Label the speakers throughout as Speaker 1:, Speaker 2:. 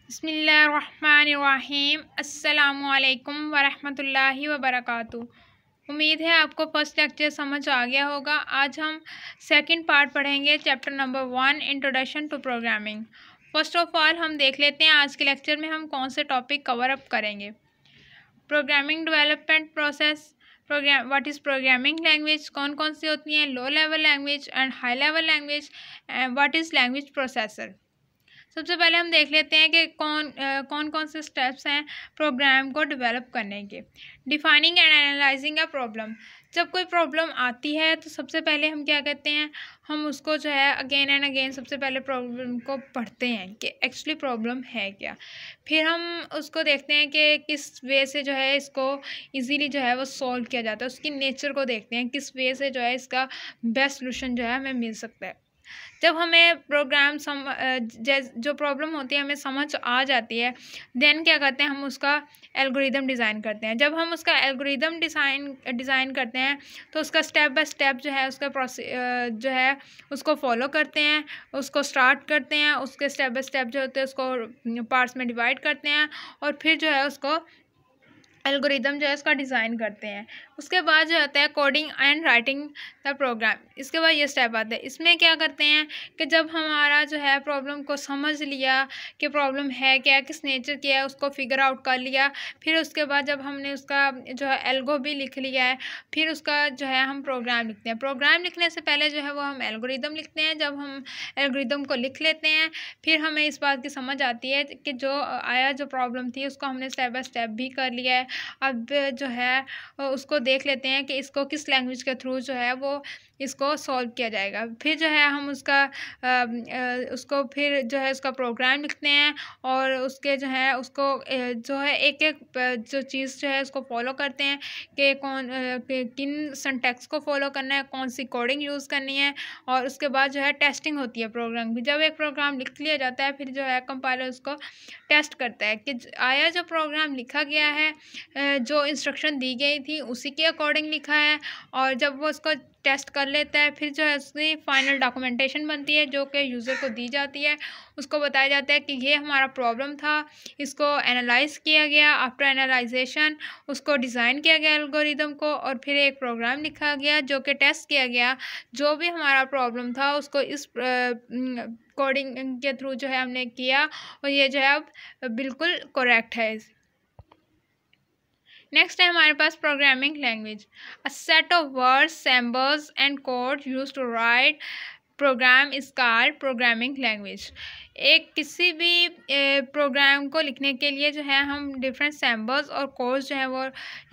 Speaker 1: बिस्मिल्लाहिर्रहमानिर्रहीम अस्सलामुअलैकुम वरहमतुल्लाहि वबरकातुहू। उम्मीद है आपको फर्स्ट लेक्चर समझ आ गया होगा। आज हम सेकंड पार्ट पढ़ेंगे, chapter number 1 introduction to programming. First of all हम देख लेते हैं आज के लेक्चर में हम कौन से टॉपिक कवर अप करेंगे। Programming development process, what is programming language, कौन कौन सी होती हैं, लो level language and high level language, what is language processor. सबसे पहले हम देख लेते हैं कि कौन कौन से स्टेप्स हैं प्रोग्राम को डेवलप करने के। Defining and analysing a problem. जब कोई प्रॉब्लम आती है तो सबसे पहले हम क्या कहते हैं, हम उसको जो है अगेन एंड अगेन सबसे पहले प्रॉब्लम को पढ़ते हैं कि एक्चुअली प्रॉब्लम है क्या। फिर हम उसको देखते हैं कि किस वे से जो है इसको इजीली जो है वो सॉल्व किया जाता है। उसकी नेचर को देखते हैं, किस वे से जो है इसका बेस्ट सोल्यूशन जो है हमें मिल सकता है। जब हमें प्रोग्राम जो प्रॉब्लम होती है हमें समझ आ जाती है, देन क्या करते हैं, हम उसका एल्गोरिदम डिज़ाइन करते हैं। जब हम उसका एल्गोरिदम डिज़ाइन करते हैं तो उसका स्टेप बाय स्टेप जो है उसका जो है उसको फॉलो करते हैं, उसको स्टार्ट करते हैं, उसके स्टेप बाय स्टेप जो होते हैं उसको पार्ट्स में डिवाइड करते हैं और फिर जो है उसको एल्गोरिदम जो है उसका डिज़ाइन करते हैं। उसके बाद जो होता है coding and writing the program. इसके बाद ये स्टेप आता है। इसमें क्या करते हैं कि जब हमारा जो है प्रॉब्लम को समझ लिया कि प्रॉब्लम है क्या, किस नेचर की है, उसको फिगर आउट कर लिया, फिर उसके बाद जब हमने उसका जो है एल्गो भी लिख लिया है, फिर उसका जो है हम प्रोग्राम लिखते हैं। प्रोग्राम लिखने से पहले जो है वो हम एल्गोरिदम लिखते हैं। जब हम एल्गोरिदम को लिख लेते हैं फिर हमें इस बात की समझ आती है कि जो प्रॉब्लम थी उसको हमने स्टेप बाय स्टेप भी कर लिया है। अब जो है उसको देख लेते हैं कि इसको किस लैंग्वेज के थ्रू जो है वो इसको सॉल्व किया जाएगा। फिर जो है हम उसको फिर जो है उसका प्रोग्राम लिखते हैं और उसके जो है उसको जो है एक एक जो चीज़ जो है उसको फॉलो करते हैं कि किन सिंटैक्स को फॉलो करना है, कौन सी कोडिंग यूज़ करनी है, और उसके बाद जो है टेस्टिंग होती है प्रोग्राम की। जब एक प्रोग्राम लिख लिया जाता है फिर जो है कंपाइलर उसको टेस्ट करता है कि आया जो प्रोग्राम लिखा गया है, जो इंस्ट्रक्शन दी गई थी उसी के अकॉर्डिंग लिखा है। और जब वो उसको टेस्ट कर लेता है फिर जो है उसकी फाइनल डॉक्यूमेंटेशन बनती है जो कि यूज़र को दी जाती है। उसको बताया जाता है कि ये हमारा प्रॉब्लम था, इसको एनालाइज किया गया, आफ्टर एनालाइजेशन उसको डिज़ाइन किया गया एल्गोरिदम को, और फिर एक प्रोग्राम लिखा गया जो कि टेस्ट किया गया। जो भी हमारा प्रॉब्लम था उसको इस कोडिंग के थ्रू जो है हमने किया और ये जो है अब बिल्कुल करेक्ट है। नेक्स्ट है हमारे पास programming language, a set of words, symbols and code used to write program is called programming language. एक किसी भी प्रोग्राम को लिखने के लिए जो है हम डिफरेंट सिंबल्स और कोड्स जो है वो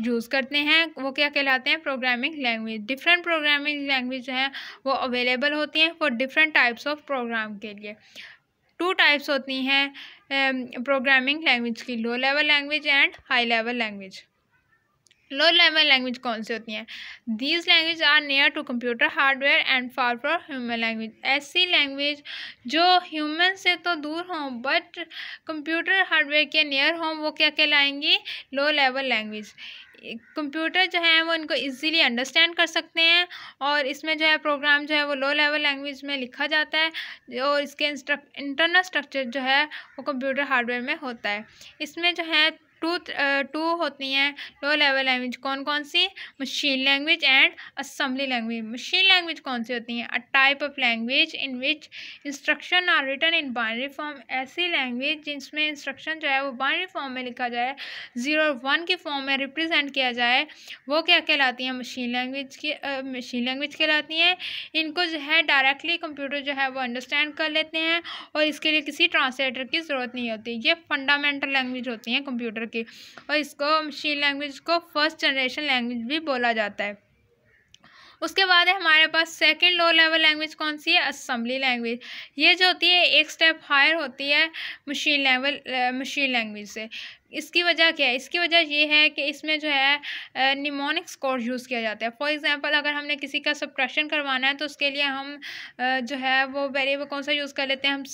Speaker 1: यूज़ करते हैं, वो क्या कहलाते हैं, programming language. Different programming language जो है वो अवेलेबल होती हैं for different types of program के लिए। 2 टाइप्स होती हैं प्रोग्रामिंग लैंग्वेज की, low level language and high level language. Low level language कौन सी होती हैं? These language are near to computer hardware and far from human language. ऐसी लैंग्वेज जो ह्यूमन से तो दूर हों बट कंप्यूटर हार्डवेयर के नियर हों, वो क्या कहलाएंगी? Low level language. कंप्यूटर जो है वो इनको इजीली अंडरस्टैंड कर सकते हैं और इसमें जो है प्रोग्राम जो है वो लो लेवल लैंग्वेज में लिखा जाता है और इसके इंटरनल स्ट्रक्चर जो है वो कंप्यूटर हार्डवेयर में होता है। इसमें जो है टू होती हैं लो लेवल लैंग्वेज। कौन कौन सी? Machine language and assembly language. Machine language कौन सी होती हैं? A type of language in which instruction are written in binary form. ऐसी लैंग्वेज जिसमें इंस्ट्रक्शन जो है वो बाइनरी फॉर्म में लिखा जाए, 0 और 1 की फॉर्म में रिप्रेजेंट किया जाए, वो क्या कहलाती हैं? मशीन लैंग्वेज कहलाती हैं। इनको जो है डायरेक्टली कंप्यूटर जो है वो अंडरस्टैंड कर लेते हैं और इसके लिए किसी ट्रांसलेटर की ज़रूरत नहीं होती। ये फंडामेंटल लैंग्वेज होती हैं कंप्यूटर की और इसको मशीन लैंग्वेज को फर्स्ट जनरेशन लैंग्वेज भी बोला जाता है। उसके बाद है हमारे पास सेकंड लो लेवल लैंग्वेज कौन सी है? Assembly language. ये जो होती है एक स्टेप हायर होती है मशीन लैंग्वेज से। इसकी वजह क्या है? इसकी वजह ये है कि इसमें जो है निमोनिक्स कोड यूज़ किया जाता है। फॉर एग्जांपल अगर हमने किसी का सब्ट्रैक्शन करवाना है तो उसके लिए हम जो है वो वेरिएबल कौन सा यूज़ कर लेते हैं? हम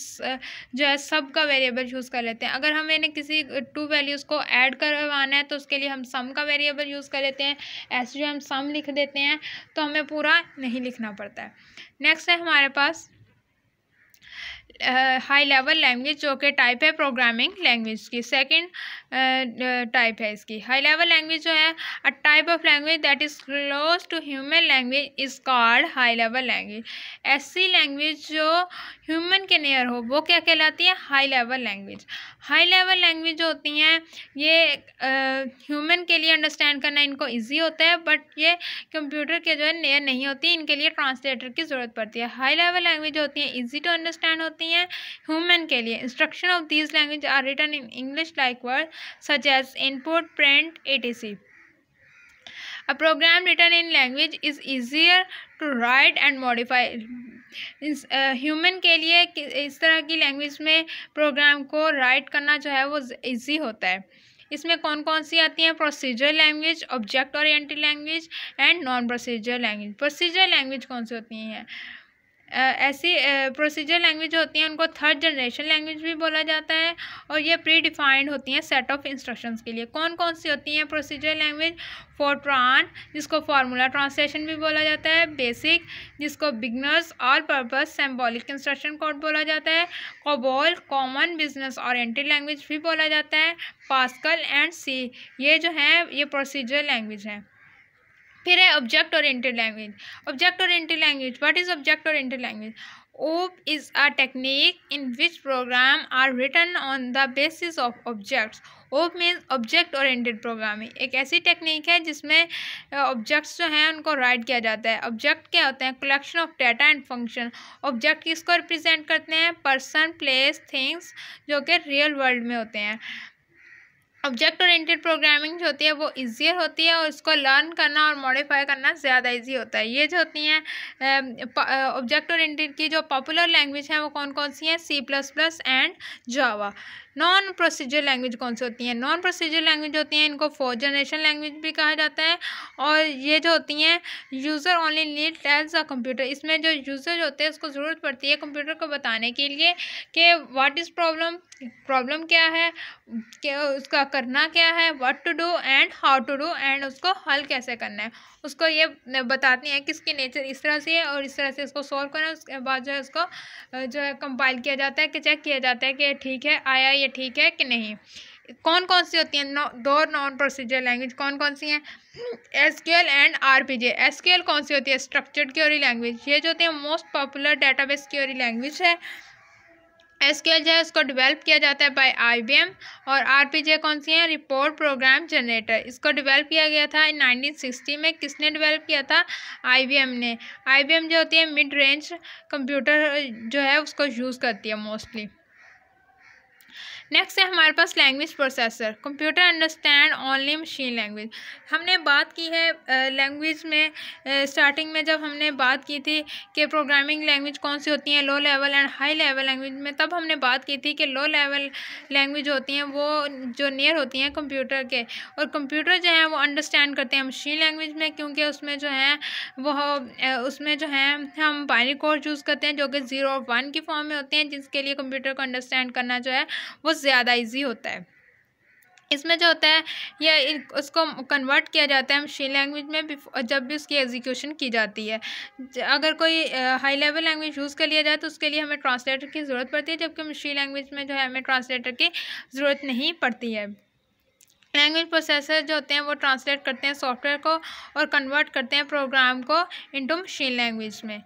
Speaker 1: जो है सब का वेरिएबल यूज़ कर लेते हैं। अगर हमें किसी 2 वैल्यूज़ को ऐड करवाना है तो उसके लिए हम सम का वेरिएबल यूज़ कर लेते हैं। ऐसे जो हम सम लिख देते हैं तो हमें पूरा नहीं लिखना पड़ता है। नेक्स्ट है हमारे पास हाई लेवल लैंग्वेज जो कि टाइप है प्रोग्रामिंग लैंग्वेज की, सेकंड टाइप है इसकी। हाई लेवल लैंग्वेज जो है a type of language that is close to human language is called high level language. ऐसी लैंग्वेज जो ह्यूमन के नियर हो वो क्या कहलाती है? High level language. High level language जो होती हैं ये ह्यूमन के लिए अंडरस्टैंड करना इनको ईजी होता है, बट ये कंप्यूटर के जो है नियर नहीं होती, इनके लिए ट्रांसलेटर की ज़रूरत पड़ती है। हाई लेवल लैंग्वेज जो होती हैं ईजी टू अंडरस्टैंड होती हैं ह्यूमन के लिए। Instruction of these language are written in English like word such as input, print, etc. A program written in language is easier to write and modify. Human के लिए इस तरह की language में प्रोग्राम को राइट करना जो है वो ईजी होता है। इसमें कौन कौन सी आती हैं? Procedure language, object oriented language and non procedure language. Procedure language कौन सी होती हैं? ऐसी प्रोसीजर लैंग्वेज होती हैं उनको थर्ड जनरेशन लैंग्वेज भी बोला जाता है, और ये प्री डिफाइंड होती हैं सेट ऑफ इंस्ट्रक्शंस के लिए। कौन कौन सी होती हैं प्रोसीजर लैंग्वेज? फोर्ट्रान, जिसको फार्मूला ट्रांसलेशन भी बोला जाता है, बेसिक, जिसको beginners all purpose symbolic instruction code बोला जाता है, COBOL, common business oriented language भी बोला जाता है, पास्कल एंड सी, ये जो है ये प्रोसीजर लैंग्वेज है। फिर है object oriented language. Object oriented language, what is object oriented language? OOP is a technique in which programs are written on the basis of objects. OOP means object oriented programming. एक ऐसी technique है जिसमें objects जो हैं उनको right किया जाता है। ऑब्जेक्ट क्या होते हैं? Collection of data and function. Object किसको रिप्रेजेंट करते हैं? पर्सन, प्लेस, थिंग्स, जो कि रियल वर्ल्ड में होते हैं। ऑब्जेक्ट ओरिएंटेड प्रोग्रामिंग जो होती है वो ईजियर होती है और इसको लर्न करना और मॉडिफाई करना ज़्यादा इजी होता है। ये जो होती हैं ऑब्जेक्ट ओरिएंटेड की जो पॉपुलर लैंग्वेज हैं वो कौन कौन सी हैं? C++ and Java. Non procedure language कौन सी होती हैं? नॉन प्रोसीजर लैंग्वेज होती हैं इनको फोर्थ जनरेशन लैंग्वेज भी कहा जाता है, और ये जो होती हैं user only need tales a computer. इसमें जो यूज़र होते हैं उसको ज़रूरत पड़ती है कंप्यूटर को बताने के लिए कि व्हाट इज़ प्रॉब्लम, प्रॉब्लम क्या है, क्या उसका करना क्या है, what to do and how to do, and उसको हल कैसे करना है, उसको ये बताती हैं कि इसकी नेचर इस तरह से है और इस तरह से इसको सॉल्व करना है। उसके बाद जो है उसको जो है कंपाइल किया जाता है कि चेक किया जाता है कि ठीक है, आया ये ठीक है कि नहीं। कौन कौन सी होती हैं दो नॉन प्रोसीजर लैंग्वेज? कौन कौन सी हैं? SQL and RPG। SQL कौन सी होती है? Structured query language. ये जो होती है most popular database query language है। SQL जो है उसको डेवलप किया जाता है बाय IBM। और RPG कौन सी है? Report program generator. इसको डेवलप किया गया था 1960 में। किसने डेवलप किया था? IBM ने। IBM जो होती है मिड रेंज कंप्यूटर जो है उसको यूज़ करती है मोस्टली। नेक्स्ट है हमारे पास language processor. Computer understand only machine language. हमने बात की है लैंग्वेज में स्टार्टिंग में जब हमने बात की थी कि प्रोग्रामिंग लैंग्वेज कौन सी होती हैं, low level and high level language में, तब हमने बात की थी कि लो लेवल लैंग्वेज होती हैं वो जो नियर होती हैं कंप्यूटर के, और कंप्यूटर जो है वो अंडरस्टैंड करते हैं मशीन लैंग्वेज में, क्योंकि उसमें जो है वो उसमें जो है हम बाइनरी कोड यूज़ करते हैं जो कि 0 और 1 की फॉर्म में होते हैं, जिसके लिए कंप्यूटर को अंडरस्टैंड करना जो है वो ज़्यादा इजी होता है। इसमें जो होता है ये उसको कन्वर्ट किया जाता है मशीन लैंग्वेज में जब भी उसकी एग्जीक्यूशन की जाती है। अगर कोई हाई लेवल लैंग्वेज यूज़ कर लिया जाए तो उसके लिए हमें ट्रांसलेटर की ज़रूरत पड़ती है, जबकि मशीन लैंग्वेज में जो है हमें ट्रांसलेटर की ज़रूरत नहीं पड़ती है। लैंग्वेज प्रोसेसर जो होते हैं वो ट्रांसलेट करते हैं सॉफ्टवेयर को और कन्वर्ट करते हैं प्रोग्राम को इनटू मशीन लैंग्वेज में।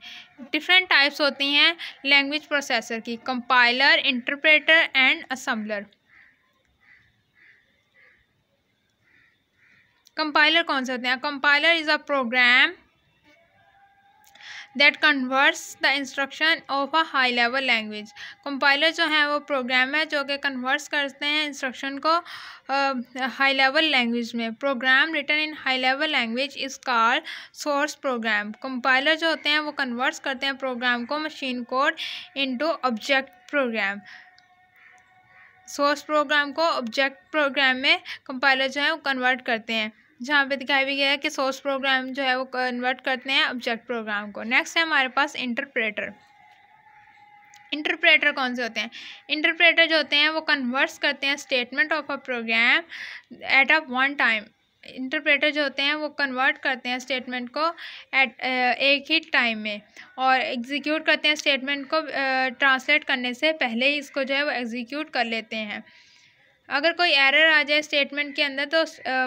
Speaker 1: डिफरेंट टाइप्स होती हैं लैंग्वेज प्रोसेसर की: compiler, interpreter and assembler. Compiler कौन से होते हैं? Compiler is a program that converts the instruction of a high level language. Compiler जो है वो प्रोग्राम है जो कि कन्वर्ट्स करते हैं इंस्ट्रक्शन को हाई लेवल लैंग्वेज में। Program written in high level language is called source program. Compiler जो होते हैं वो कन्वर्ट्स करते हैं प्रोग्राम को machine code into object program. Source program को ऑब्जेक्ट प्रोग्राम में कंपाइलर जो है वो कन्वर्ट करते हैं, जहाँ पे दिखाया भी गया है कि सोर्स प्रोग्राम जो है वो कन्वर्ट करते हैं ऑब्जेक्ट प्रोग्राम को। नेक्स्ट है हमारे पास इंटरप्रेटर। इंटरप्रेटर कौन से होते हैं? इंटरप्रेटर जो होते हैं वो कन्वर्ट्स करते हैं statement of a program at a one time interpreter जो होते हैं वो कन्वर्ट करते हैं स्टेटमेंट को एट एक ही टाइम में, और एग्जीक्यूट करते हैं स्टेटमेंट को ट्रांसलेट करने से पहले ही इसको जो है वो एग्जीक्यूट कर लेते हैं। अगर कोई एरर आ जाए स्टेटमेंट के अंदर तो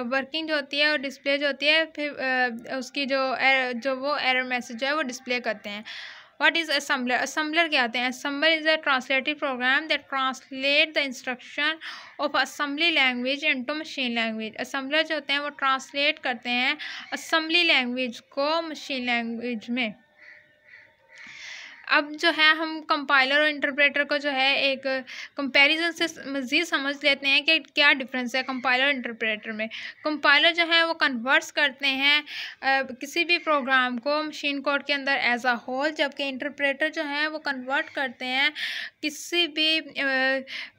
Speaker 1: वर्किंग जो होती है और डिस्प्ले जो होती है फिर उसकी जो वो एरर मैसेज है वो डिस्प्ले करते हैं। What is assembler? असम्बलर क्या होते हैं? Assembler is a translative program that translate the instruction of assembly language into machine language. Assembler जो होते हैं वो ट्रांसलेट करते हैं असेंबली लैंग्वेज को मशीन लैंग्वेज में। अब जो है हम कंपाइलर और इंटरप्रेटर को जो है एक कंपैरिजन से मज़ीद समझ लेते हैं कि क्या डिफरेंस है कंपाइलर और इंटरप्रेटर में। कंपाइलर जो है वो कन्वर्ट्स करते हैं किसी भी प्रोग्राम को मशीन कोड के अंदर एज अ होल, जबकि इंटरप्रेटर जो है वो कन्वर्ट करते हैं किसी भी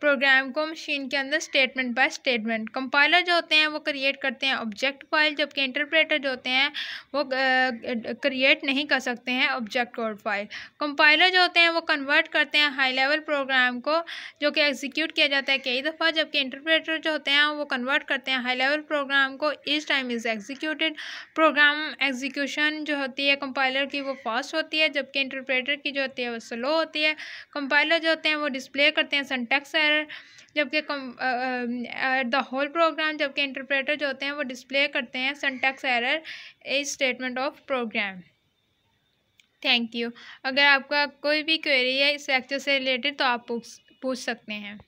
Speaker 1: प्रोग्राम को मशीन के अंदर स्टेटमेंट बाय स्टेटमेंट। कंपाइलर जो होते हैं वो क्रिएट करते हैं ऑब्जेक्ट फाइल, जबकि इंटरप्रेटर जो होते हैं वो क्रिएट नहीं कर सकते हैं ऑब्जेक्ट कोड फाइल। कंपाइलर जो होते हैं वो कन्वर्ट करते हैं हाई लेवल प्रोग्राम को जो कि एग्जीक्यूट किया जाता है कई दफ़ा, जबकि इंटरप्रेटर जो होते हैं वो कन्वर्ट करते हैं हाई लेवल प्रोग्राम को each time is executed. Program execution जो होती है कंपाइलर की वो फास्ट होती है, जबकि इंटरप्रेटर की जो होती है वो स्लो होती है। कंपाइलर जो होते हैं वो डिस्प्ले करते हैं सिंटैक्स एरर जबकि द होल प्रोग्राम, जबकि इंटरप्रेटर जो होते हैं वो डिस्प्ले करते हैं syntax error is statement of program. Thank you. अगर आपका कोई भी क्वेरी है इस लेक्चर से रिलेटेड तो आप पूछ सकते हैं।